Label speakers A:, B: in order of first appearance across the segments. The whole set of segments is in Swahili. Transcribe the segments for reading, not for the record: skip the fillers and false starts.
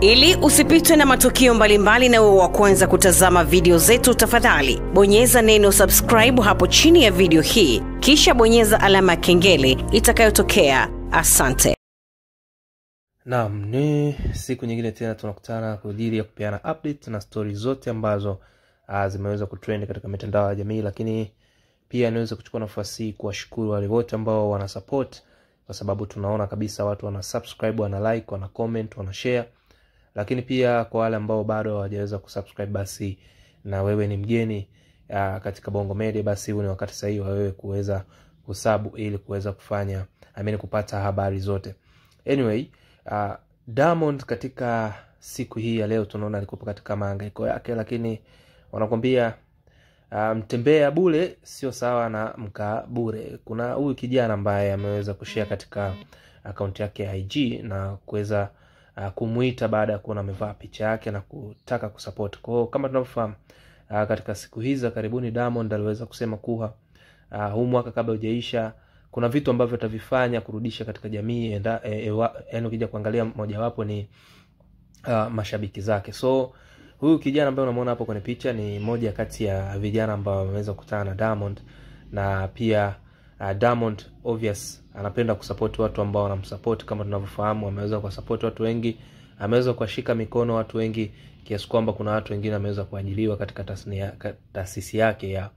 A: Ili usipitwe na matukio mbalimbali na uwe wa kwanza kutazama video zetu, tafadhali bonyeza neno subscribe hapo chini ya video hii, kisha bonyeza alama ya kengele itakayotokea. Asante.
B: Naam, ni siku nyingine tena tunakutana kwa ajili ya kupeana update na stories zote ambazo zimeweza kutrend katika mitandao ya jamii, lakini pia niweze kuchukua nafasi kuwashukuru wale wote ambao wana support, kwa sababu tunaona kabisa watu wana subscribe, wana like, wana comment, wana share. Lakini pia kwa wale ambao bado hawajaweza kusubscribe, basi na wewe ni mgeni katika Bongo Media, basi huu ni wakati sahihi wa wewe kuweza kusub ili kuweza kufanya kupata habari zote. Anyway, Diamond katika siku hii ya leo tunaona alikuwa katika mahangaiko yake, lakini wanakuambia mtembea bure sio sawa na mkaa bure. Kuna huyu kijana ambaye ameweza kushare katika account yake ya IG na kuweza kumuita baada ya kuona amevaa picha yake na kutaka kusupport. Kwa kama tunavyofahamu, katika siku hizi za karibuni Diamond aliweza kusema kuwa huu mwaka kabla hujaisha kuna vitu ambavyo atavifanya kurudisha katika jamii, yaani ukija kuangalia moja wapo ni mashabiki zake. So huyu kijana ambaye unamwona hapo kwenye picha ni moja kati ya vijana ambao wameweza kukutana na Diamond, na pia Diamond obvious anapenda kusupport watu ambao wanamsupport. Kama tunavyofahamu, ameweza kusupport watu wengi, ameweza kushika mikono watu wengi, kiasi kwamba kuna watu wengine ameweza kuajiliwa katika taasisi yake ya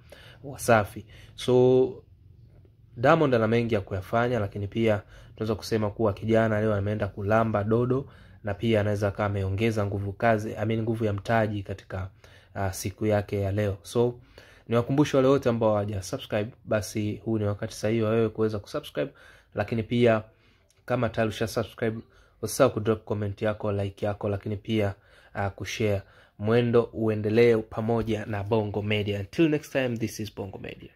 B: Wasafi. So Diamond ana mengi ya kuyafanya, lakini pia tunaweza kusema kuwa kijana leo ameenda kulamba dodo, na pia anaweza kama ameongeza nguvu kazi, nguvu ya mtaji katika siku yake ya leo. So niwakumbushe wale wote ambao hawajasubscribe, basi huu ni wakati sahihi wa wewe kuweza kusubscribe. Lakini pia kama tayari ushasubscribe, usisahau kudrop comment yako, like yako, lakini pia kushare. Mwendo uendelee pamoja na Bongo Media. Until next time, this is Bongo Media.